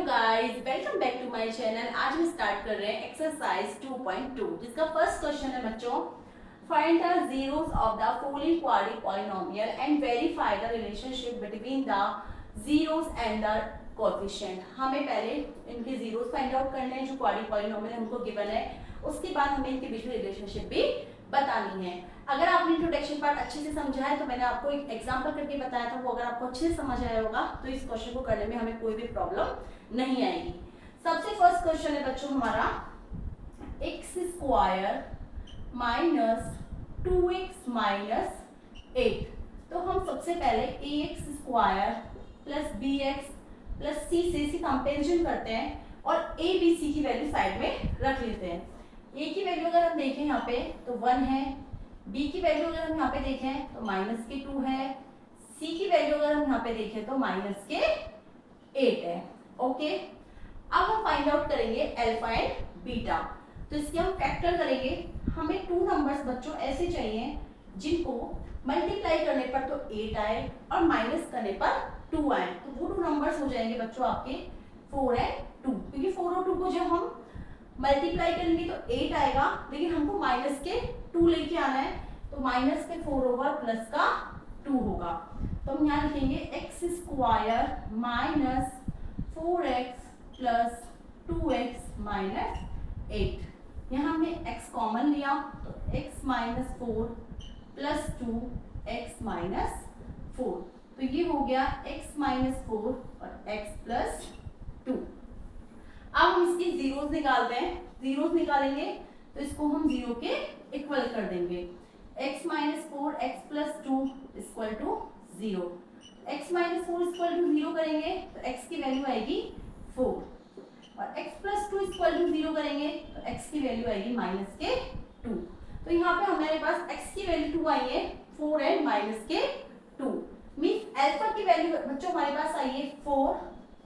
Guys, welcome back to my channel. आज हम start कर रहे हैं एक्सरसाइज 2.2 जिसका फर्स्ट क्वेश्चन है बच्चों, find the zeros of the following quadric polynomial and verify the relationship between the zeros and the coefficient. हमें पहले इनके जीरोस फाइंड आउट करने हैं जो क्वाड्रिक पॉलिनोमियल हमको गिवन है, उसके बाद हमें इनके बीच में रिलेशनशिप भी बतानी है। अगर आपने इंट्रोडक्शन पार्ट अच्छे से समझा है तो मैंने आपको एक एग्जांपल करके बताया था, वो अगर आपको अच्छे से समझ आया होगा तो इस क्वेश्चन को करने में हमें कोई भी प्रॉब्लम नहीं आएगी। सबसे फर्स्ट क्वेश्चन है बच्चों हमारा x square minus 2x minus 8। तो हम सबसे पहले ax square plus bx plus c से इसी कंपेरिजन करते हैं और a b c की वैल्यू साइड में रख लेते हैं। a की वैल्यू अगर हम देखें यहाँ पे तो 1 है, b की वैल्यू अगर हम यहाँ पे देखें तो माइनस के 2 है, c की वैल्यू अगर हम यहाँ पे देखें तो माइनस के 8 है। ओके, अब हम फाइंड आउट करेंगे अल्फा एंड बीटा। तो इसके हम फैक्टर करेंगे। हमें टू नंबर्स बच्चों ऐसे चाहिए जिनको मल्टीप्लाई करने पर तो 8 आए और माइनस करने पर 2 आए। तो वो टू नंबर्स हो जाएंगे बच्चों आपके 4 एंड 2, क्योंकि 4 और 2 को जब हम मल्टीप्लाई करेंगे तो 8 आएगा, लेकिन हमको माइनस के 2 लेके आना है, तो माइनस के 4 होगा प्लस का 2 होगा। तो हम यहाँ लिखेंगे x square minus 4x plus 2x minus 8। यहाँ हमने x कॉमन लिया तो x minus 4 plus 2 x minus 4, तो ये हो गया x माइनस 4 और x प्लस 2। अब हम इसकी जीरोस निकालते हैं। जीरोस निकालेंगे तो इसको हम जीरो के इक्वल कर देंगे। x minus 4 x plus 2 equal to 0। x minus 4 equal to 0 करेंगे तो x की वैल्यू आएगी 4 और x प्लस 2 इक्वल टू 0 करेंगे तो x की वैल्यू आएगी माइनस के 2। तो यहाँ पे हमारे पास x की वैल्यू 2 आई है, 4 एंड माइनस के 2। मीन्स अल्फा की वैल्यू बच्चों हमारे पास आई है 4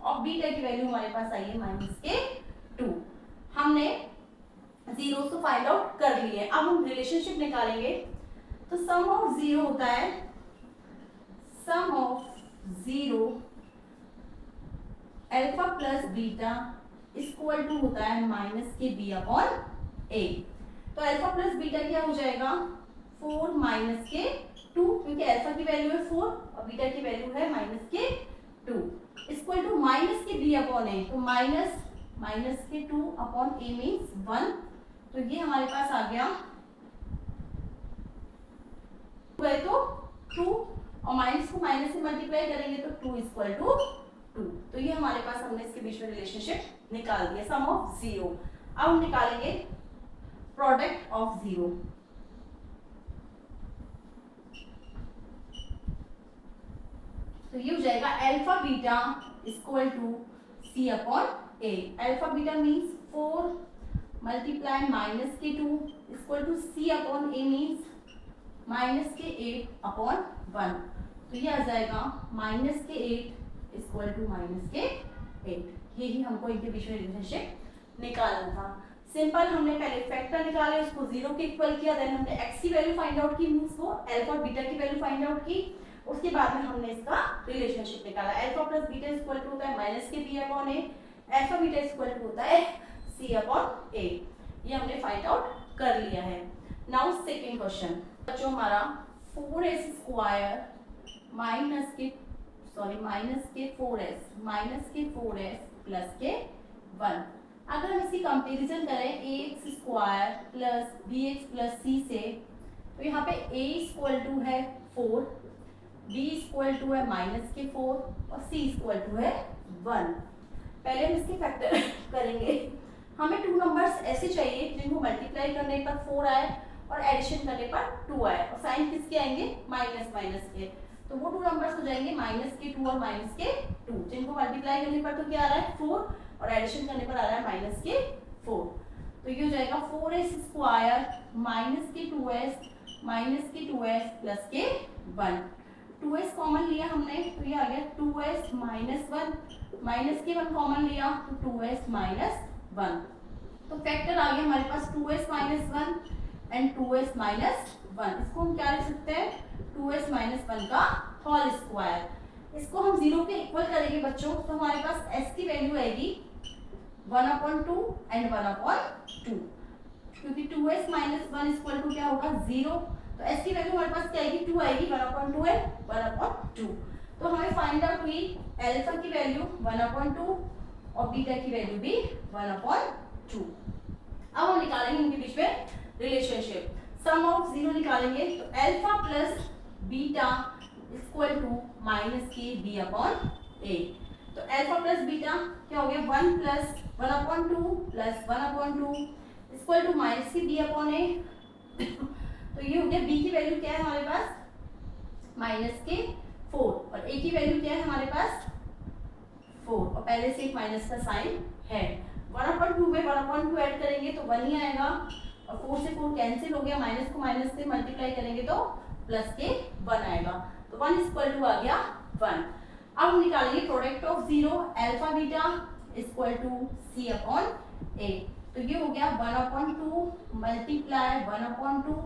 और बीटा की वैल्यू हमारे पास आई है माइनस के 2। हमने जीरो तो फाइंड आउट कर लिए। अब हम रिलेशनशिप निकालेंगे। तो सम ऑफ जीरो होता है, sum of zero alpha plus beta equal to होता है माइनस के बी अपॉन ए। तो अल्फा प्लस बीटा क्या हो जाएगा 4 माइनस के 2, क्योंकि अल्फा की वैल्यू है 4 और बीटा की वैल्यू है माइनस के 2 इक्वल टू माइनस के बी अपॉन ए। तो माइनस के 2 अपॉन ए मीन्स 1। तो ये हमारे पास आ गया तो 2 और माइनस को माइनस से मल्टीप्लाई करेंगे तो 2 इक्वल टू 2। तो ये हमारे पास हमने इसके बीच में रिलेशनशिप निकाल दिया, सम ऑफ जीरो। अब हम निकालेंगे प्रोडक्ट ऑफ जीरो। तो ये हो जाएगा alpha beta equal to C upon a. Alpha beta means 4 multiply minus के 2 equal to C upon A means minus के 8 अपॉन 1। तो ये आ जाएगा माइनस के 8 इक्वल टू माइनस के 8। यही हमको इनके बीच में रिलेशनशिप निकालना था। सिंपल, हमने पहले फैक्टर निकाले, उसको जीरो के इक्वल किया, देन हमने एक्स की वैल्यू फाइंड आउट की, मीन्स को अल्फा और बीटा की वैल्यू फाइंड आउट की, उसके बाद में हमने इसका रिलेशनशिप निकाला। Alpha plus beta equal to होता है माइनस के b upon a, alpha beta equal to होता है सी अपॉन ए। ये हमने फाइंड आउट कर लिया है। नाउ सेकंड क्वेश्चन बच्चों हमारा 4s स्क्वायर माइनस के 4s प्लस के 1। अगर हम इसकी कंपैरिजन करें ax square plus bx plus c से, तो यहाँ पे a इक्वल टू है 4, b इक्वल टू है माइनस के 4 और c इक्वल टू है 1। पहले हम इसके फैक्टर करेंगे। हमें टू नंबर्स ऐसे चाहिए जिनको मल्टीप्लाई करने पर 4 आए और एडिशन करने पर 2 आए, और साइन किसके आएंगे माइनस के। तो वो टू नंबर्स हो जाएंगे माइनस के 2 और माइनस के 2, जिनको मल्टीप्लाई करने पर तो क्या आ रहा है 4 और एडिशन करने पर आ रहा है माइनस के 4। तो ये हो जाएगा 4s स्क्वायर माइनस के 2s प्लस के 1। 2s कॉमन लिया हमने तो ये आ गया 2s माइनस 1, माइनस के 1 कॉमन लिया तो 2s माइनस 1। तो फैक्टर आ गया हमारे पास 2s minus 1 and 2s minus 1। इसको हम क्या लिख सकते हैं 2s माइनस 1 का होल स्क्वायर। इसको हम 0 के इक्वल करेंगे बच्चों, तो हमारे पास s की वैल्यू आएगी 1/2 एंड 1/2, क्योंकि 2s माइनस 1 इक्वल टू क्या होगा 0, तो s की वैल्यू हमारे पास क्या आएगी 2 आएगी, 1/2 एंड 1/2। तो हमें फाइंड आउट हुई अल्फा की वैल्यू 1/2 और बीटा की वैल्यू भी 1/2। अब हम निकालेंगे इनके बीच में रिलेशनशिप, सम ऑफ 0 निकालेंगे, तो alpha plus beta equal to minus के बी अपॉन ए। तो अल्फा प्लस बीटा क्या हो गया 1 plus 1/2 plus 1/2 equal to minus के बी अपॉन ए। तो ये हो गया, बी की वैल्यू क्या है हमारे पास माइनस के 4 और ए की वैल्यू क्या है हमारे पास 4, और पहले से एक माइनस का साइन है। 1/2 में 1/2 ऐड करेंगे तो 1 ही आएगा, और 4 से 4 कैंसिल हो गया, माइनस को माइनस से मल्टीप्लाई करेंगे तो प्लस के 1 आएगा, तो 1 इक्वल टू आ गया 1। अब हम निकालेंगे product of 0 alpha beta equal to C upon ए। तो ये हो गया 1/2 multiply 1/2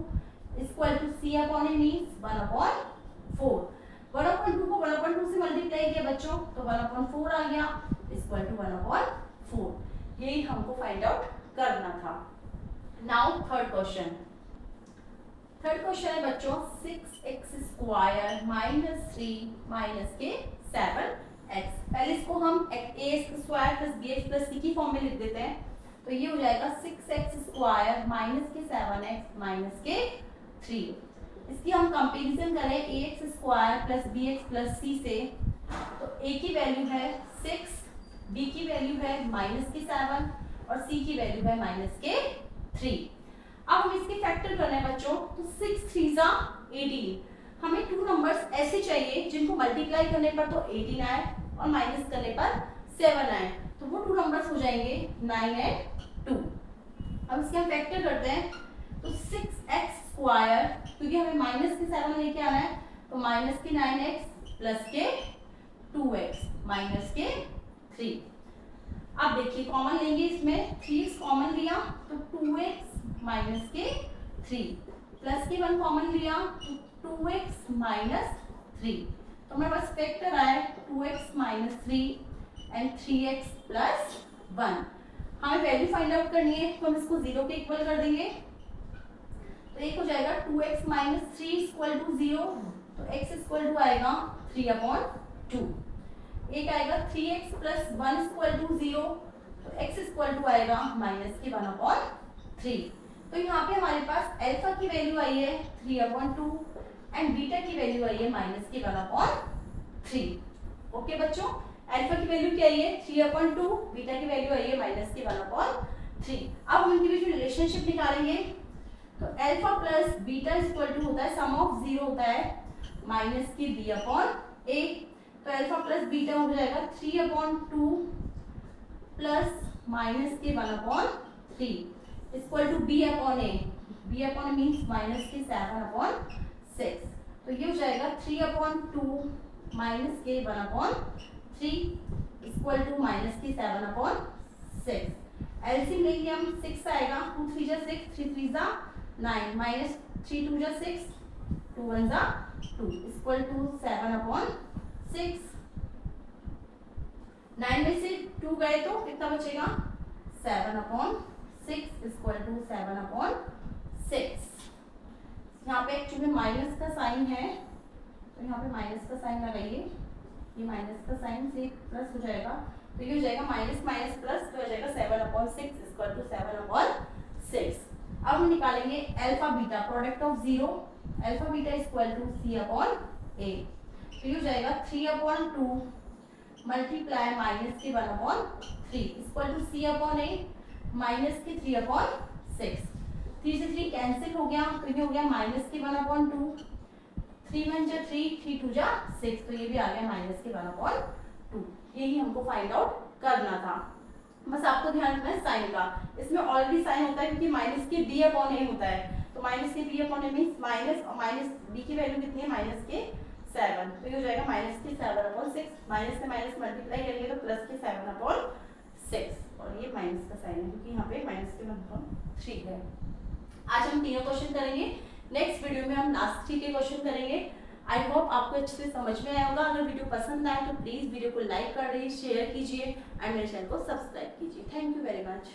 equal to C upon A means 1/4। 1/2 को 1/2 से मल्टीप्लाई किया बच्चों, तो 1/4 आ गया इक्वल टू 1/4। यही हमको फाइंड आउट करना था। नाउ थर्ड क्वेश्चन है बच्चों 6x² माइनस 3 माइनस के 7x। पहले इसको हम a² plus bx plus c की फॉर्म में लिख देते हैं, तो ये हो जाएगा 6x² माइनस के 7x माइनस के 3। इसकी हम कंपेरिजन करें ax² plus bx plus c से, तो a की वैल्यू है 6, b की वैल्यू है माइनस के 7 और c की वैल्यू है माइनस के 3। अब हम इसके फैक्टर करना है बच्चों, तो 6 3 18। हमें 2 नंबर्स ऐसे चाहिए जिनको मल्टीप्लाई करने पर तो 18 आए और माइनस करने पर 7 आए, तो वो 2 नंबर्स हो जाएंगे 9 एंड 2। अब इसके हम फैक्टर करते हैं, तो 6x², क्योंकि हमें माइनस के 7 लेके आना है, तो माइनस के 9x प्लस के 2x माइनस के 3। अब देखिए कॉमन लेंगे, इसमें 3 कॉमन लिया तो 2x माइनस के 3 प्लस के 1 कॉमन लिया तो 2x माइनस 3। तो हमारे पास फैक्टर आया 2x minus 3 and 3x plus 1। हमें वैल्यू फाइंड आउट करनी है, तो हम इसको 0 के इक्वल कर देंगे, तो एक हो जाएगा 2x माइनस 3 इक्वल टू 0, तो x इक्वल टू आएगा 3/2। एक आएगा 3x प्लस 1 इक्वल टू 0, तो x इक्वल टू आएगा माइनस के 1/3। तो यहाँ पे हमारे पास अल्फा की वैल्यू आई है 3/2 एंड बीटा की वैल्यू आई है माइनस के 1/3। ओके बच्चों, अल्फा की वैल्यू क्या आई है 3/2, बीटा की वैल्यू आई है माइनस के 1/3। अब हम इनके बीच में रिलेशनशिप निकालेंगे, तो alpha plus beta equal to होता है सम ऑफ 0 होता है माइनस के b/a। तो अल्फा प्लस बीटा हो जाएगा 3/2 प्लस माइनस के 1/3 equal to b/a। b/a means minus के 7/6। तो ये हो जाएगा 3/2 माइनस के 1/3 इक्वल टू माइनस के 7/6। एलसीएम लेंगे हम 6 आएगा, 2 3 जा 6, 3 3 जा 9 माइनस 3 2 जा 6, 2 1 जा 2 इक्वल टू 7/6। 9 में से 2 गए तो कितना बचेगा 7/6 इक्वल टू 7/6। यहाँ पे एक्चुअली माइनस का साइन है, तो यहाँ पे माइनस का साइन लगाइए, ये माइनस का साइन से प्लस हो जाएगा, तो ये हो जाएगा माइनस माइनस प्लस, तो हो जाएगा 7/6 इक्वल टू 7/6। अब हम निकालेंगे alpha beta, product of 0 alpha beta equal to c/a। तो ये हो जाएगा 3/2 मल्टीप्लाई माइनस के 1/3 इक्वल टू c/a माइनस के 3/6। 3 से 3 कैंसिल हो गया, तो ये हो गया माइनस के 1/2, 3 1 जा 3, 3 2 जा 6, तो ये भी आ गया माइनस के 1/2। यही हमको फाइंड आउट करना था। बस आपको ध्यान रखना है साइन का, इसमें ऑलरेडी साइन होता है क्योंकि माइनस के b/a होता है, तो माइनस के b/a मीन्स माइनस, और माइनस b की वैल्यू कितनी है माइनस के 7, तो ये हो जाएगा माइनस के 7/6। माइनस से माइनस मल्टीप्लाई करेंगे तो प्लस के 7/6, और ये माइनस का साइन है क्योंकि यहाँ पे माइनस के 1/3 है। आज हम तीनों क्वेश्चन करेंगे, नेक्स्ट वीडियो में हम लास्ट 3 के क्वेश्चन करेंगे। आई होप आपको अच्छे से समझ में आया होगा। अगर वीडियो पसंद आए तो प्लीज़ वीडियो को लाइक कर दीजिए, शेयर कीजिए एंड मेरे चैनल को सब्सक्राइब कीजिए। Thank you very much.